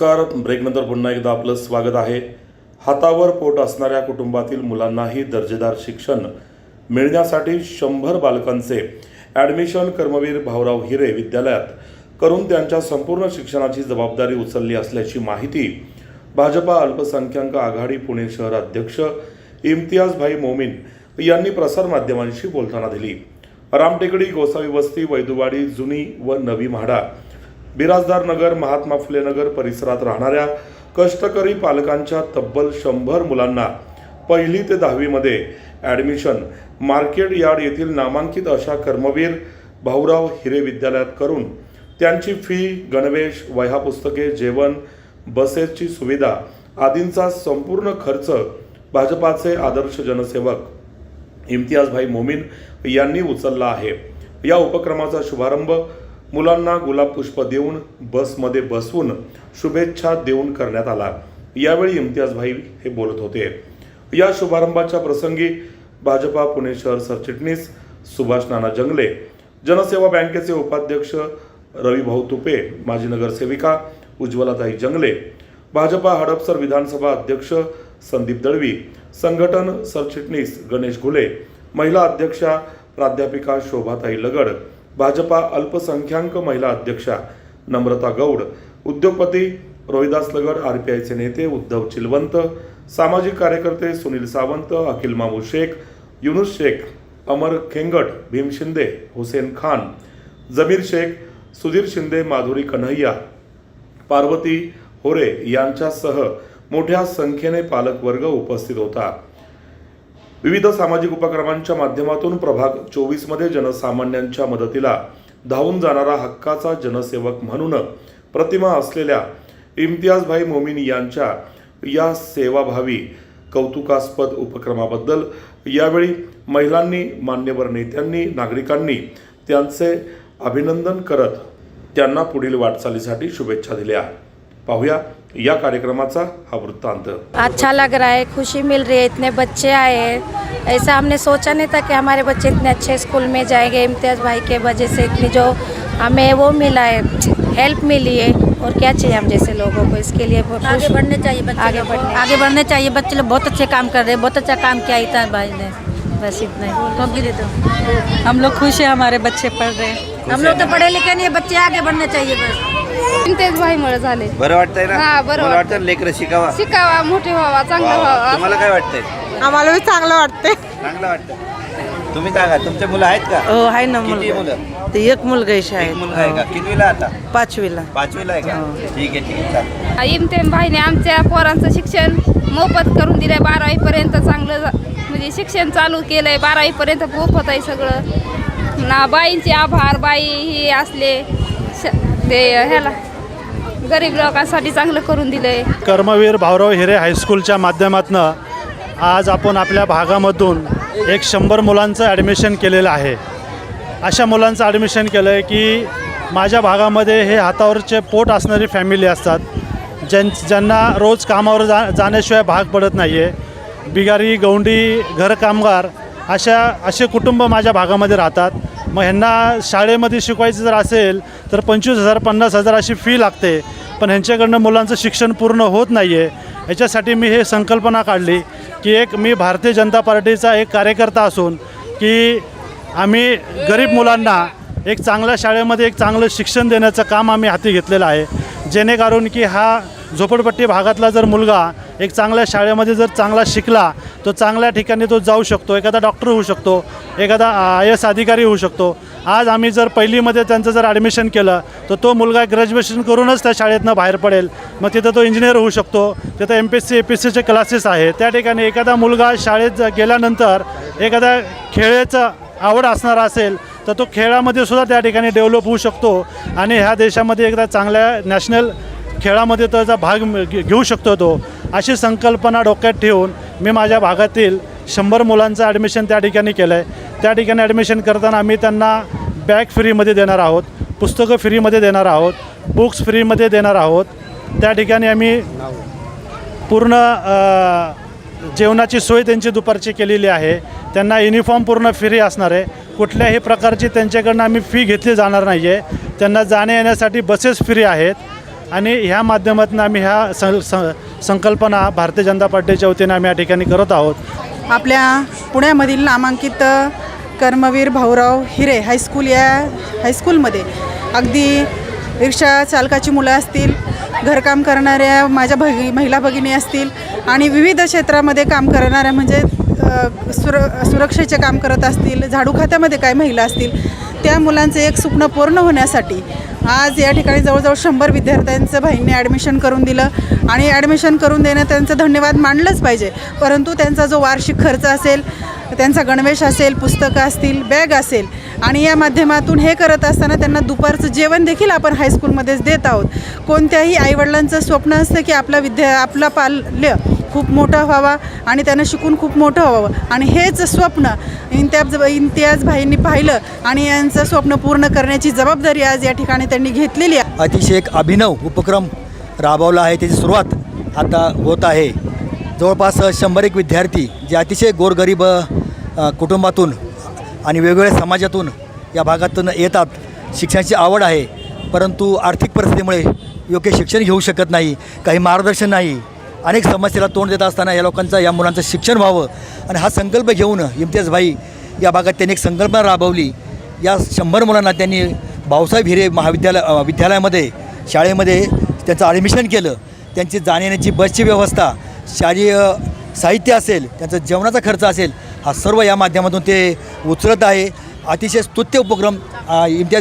नमस्कार. ब्रेकनंतर पुन्हा एकदा आपलं स्वागत आहे. हातावर पोट असणाऱ्या कुटुंबातील मुलांनाही दर्जेदार शिक्षण मिळण्यासाठी 100 बालकांचे ॲडमिशन कर्मवीर भाऊराव हिरे विद्यालयात करून त्यांच्या संपूर्ण शिक्षणाची जबाबदारी उचलली असल्याची माहिती भाजपा अल्पसंख्याक आघाडी पुणे शहर अध्यक्ष इम्तियाज भाई मोमीन यांनी प्रसारमाध्यमांशी बोलताना दिली. रामटेकडी, गोसावी वस्ती, वैदुवाडी, जुनी व नवी म्हाडा, बिराजदार नगर, महात्मा फुले नगर परिसरात राहणाऱ्या कष्टकरी पालकांच्या तब्बल 100 मुलांना 1ली ते 10वी मध्ये ॲडमिशन मार्केट यार्ड येथील नामांकित अशा कर्मवीर भाऊराव हिरे विद्यालयात करून त्यांची फी, गणवेश, वह्या पुस्तके, जेवण, बसेसची सुविधा आदींचा संपूर्ण खर्च भाजपाचे आदर्श जनसेवक इम्तियाज भाई मोमीन यांनी उचलला आहे. या उपक्रमाचा शुभारंभ मुलांना गुलाब पुष्प देऊन बसमध्ये बसवून शुभेच्छा देऊन करण्यात आला. यावेळी इम्तियाज भाई हे बोलत होते. या शुभारंभाच्या प्रसंगी भाजपा पुणे शहर सरचिटणीस सुभाष नाना जंगले, जनसेवा बँकेचे उपाध्यक्ष रविभाऊ तुपे, माजी नगरसेविका उज्ज्वलाताई जंगले, भाजपा हडपसर विधानसभा अध्यक्ष संदीप दळवी, संघटन सरचिटणीस गणेश घुले, महिला अध्यक्षा प्राध्यापिका शोभाताई लगड, भाजपा अल्पसंख्याक महिला अध्यक्षा नम्रता गौड, उद्योगपती रोहिदास लगड, आरपीआयचे नेते उद्धव चिलवंत, सामाजिक कार्यकर्ते सुनील सावंत, अखिल मामू शेख, युनुस शेख, अमर खेंगट, भीम शिंदे, हुसेन खान, जमीर शेख, सुधीर शिंदे, माधुरी कन्हैया, पार्वती होरे यांच्यासह मोठ्या संख्येने पालकवर्ग उपस्थित होता. विविध सामाजिक उपक्रमांच्या माध्यमातून प्रभाग 24 मध्ये जनसामान्यांच्या मदतीला धावून जाणारा हक्काचा जनसेवक म्हणून प्रतिमा असलेल्या इम्तियाज भाई मोमीन यांच्या या सेवाभावी कौतुकास्पद उपक्रमाबद्दल यावेळी महिलांनी, मान्यवर नेत्यांनी, नागरिकांनी त्यांचे अभिनंदन करत त्यांना पुढील वाटचालीसाठी शुभेच्छा दिल्या. पाहूया या कार्यक्रमाचा हा वृत्तांत. अच्छा लग रहा है, खुशी मिल रही है, इतने बच्चे आए हैं. ऐसा हमने सोचा नहीं था कि हमारे बच्चे इतने अच्छे स्कूल में जाएंगे. इम्तियाज भाई के वजह से इतनी जो हमें वो मिला है, हेल्प मिली है. और क्या चाहिए हम जैसे लोगों को, इसके लिए आगे बढ़ने चाहिए बच्चे, आगे बढ़ने चाहिए. बच्चे लोग बहुत अच्छे काम कर रहे हैं, बहुत अच्छा काम किया इम्तियाज भाई ने. बस इतना ही. तो भी देते हम लोग खुश हैं, हमारे बच्चे पढ़ रहे हैं. हम लोग तो पढ़े लिखे नहीं है, बच्चे आगे बढ़ने चाहिए. बस इम्तियाज भाईमुळे झाले. बरं वाटतंय ना? हा, बरं मला वाटतं लेकरं शिकावा, मोठे व्हावा, चांगलं व्हावा. तुम्हाला काय वाटतंय? आम्हाला भी चांगलं वाटतंय. चांगलं वाटतं. तुम्ही सांगा, तुमचे मुलं आहेत का? हो, आहे ना किती मुलगा. मुलं? ते एक मुलगा एक मुलगा आहे का? कितवीला आता? 5वीला. 5वीला आहे का? ठीक आहे, ठीक आहे, चालेल. इम्तियाज भाईने आमच्या पोरांचं शिक्षण मोफत करून दिलंय. 12वी पर्यंत चांगलं म्हणजे शिक्षण चालू केलंय. 12वी पर्यंत मोफत आहे सगळं. ना बाईंचे आभार. बाई ही असले ते ह्याला गरीब लोकांसाठी चांगलं करून दिलंय. कर्मवीर भाऊराव हिरे हायस्कूलच्या माध्यमातून आज आपण आपल्या भागामधून एक 100 मुलांचं ॲडमिशन केलेलं आहे. अशा मुलांचं ॲडमिशन केलं आहे की माझ्या भागामध्ये हे हातावरचे पोट असणारी फॅमिली असतात, ज्यांना रोज कामावर जाण्याशिवाय भाग पडत नाही आहे. बिगारी, गौंडी, घरकामगार असे कुटुंब माझ्या भागामध्ये राहतात. मग ह्यांना शाळेमध्ये शिकवायचं जर असेल तर 25,000 50,000 अशी फी लागते, पण ह्यांच्याकडनं मुलांचं शिक्षण पूर्ण होत नाही आहे. याच्यासाठी मी हे संकल्पना काढली की मी भारतीय जनता पार्टीचा एक कार्यकर्ता असून की आम्ही गरीब मुलांना एक चांगल्या शाळेमध्ये एक चांगलं शिक्षण देण्याचं काम आम्ही हाती घेतलेलं आहे. जेणेकरून की हा झोपडपट्टी भागातला जर मुलगा एक चांगल्या शाळेमध्ये जर चांगला शिकला तो चांगल्या ठिकाणी तो जाऊ शकतो, एखादा डॉक्टर होऊ शकतो, एखादा IAS अधिकारी होऊ शकतो. आज आम्ही जर 1लीमध्ये त्यांचं जर ॲडमिशन केलं तर तो मुलगा ग्रॅज्युएशन करूनच त्या शाळेतनं बाहेर पडेल. मग तिथं तो इंजिनियर होऊ शकतो. तिथं MPSC APSCचे क्लासेस आहेत. त्या ठिकाणी एखादा मुलगा शाळेत गेल्यानंतर एखादा खेळाचं आवड असणारा असेल तर तो खेळामध्ये सुद्धा त्या ठिकाणी डेव्हलप होऊ शकतो आणि ह्या देशामध्ये एकदा चांगल्या नॅशनल खेळामध्ये त्याचा भाग घेऊ शकतो तो. अशी संकल्पना डोक्यात ठेवून मी माझ्या भागातील 100 मुलांचं ॲडमिशन त्या ठिकाणी केलं आहे. त्या ठिकाणी ॲडमिशन करताना आम्ही त्यांना बॅग फ्रीमध्ये देणार आहोत, पुस्तकं फ्रीमध्ये देणार आहोत, बुक्स फ्रीमध्ये देणार आहोत. त्या ठिकाणी आम्ही पूर्ण जेवणाची सोय त्यांची दुपारची केलेली आहे. त्यांना युनिफॉर्म पूर्ण फ्री असणार आहे. कुठल्याही प्रकारची त्यांच्याकडनं आम्ही फी घेतली जाणार नाही आहे. त्यांना जाण्या येण्यासाठी बसेस फ्री आहेत. आणि ह्या माध्यमातून आम्ही ह्या संकल्पना भारतीय जनता पार्टीच्या वतीने आम्ही या ठिकाणी करत आहोत. आपल्या पुण्यामधील नामांकित कर्मवीर भाऊराव हिरे हायस्कूलमध्ये अगदी रिक्षा चालकाची मुलं असतील, घरकाम करणाऱ्या माझ्या महिला भगिनी असतील आणि विविध क्षेत्रामध्ये काम करणाऱ्या म्हणजे सुरक्षेचे काम करत असतील, झाडू खात्यामध्ये काय महिला असतील, त्या मुलांचं एक स्वप्न पूर्ण होण्यासाठी आज या ठिकाणी जवळजवळ 100 विद्यार्थ्यांचं भाईंनी ॲडमिशन करून दिलं आणि ॲडमिशन करून देणं त्यांचं धन्यवाद मानलंच पाहिजे. परंतु त्यांचा जो वार्षिक खर्च असेल, त्यांचा गणवेश असेल, पुस्तकं असतील, बॅग असेल आणि या माध्यमातून हे करत असताना त्यांना दुपारचं जेवण देखील आपण हायस्कूलमध्येच देत आहोत. कोणत्याही आईवडिलांचं स्वप्न असतं की आपला पाल्य खूप मोठा व्हावा आणि त्यांना शिकून खूप मोठं व्हावं आणि हेच स्वप्न इम्तियाज भाईंनी पाहिलं आणि यांचं स्वप्न पूर्ण करण्याची जबाबदारी आज या ठिकाणी त्यांनी घेतलेली आहे. अतिशय एक अभिनव उपक्रम राबवला आहे. त्याची सुरुवात आता होत आहे. जवळपास 100 विद्यार्थी जे अतिशय गोरगरीब कुटुंबातून आणि वेगवेगळ्या समाजातून या भागातून येतात. शिक्षणाची आवड आहे, परंतु आर्थिक परिस्थितीमुळे योग्य शिक्षण घेऊ शकत नाही, काही मार्गदर्शन नाही. अनेक समस्येला तोंड देत असताना या मुलांचं शिक्षण व्हावं आणि हा संकल्प घेऊन इम्तियाज भाई या भागात त्यांनी एक संकल्पना राबवली. या 100 मुलांना त्यांनी भाऊसाहेब हिरे विद्यालयामध्ये शाळेमध्ये त्यांचं ॲडमिशन केलं. त्यांची जाण्याची बसची व्यवस्था, शालेय साहित्य असेल, त्यांचा जेवणाचा खर्च असेल, हा सर्व या माध्यमातून ते उचलत आहे. अतिशय स्तुत्य उपक्रम इम्तियाज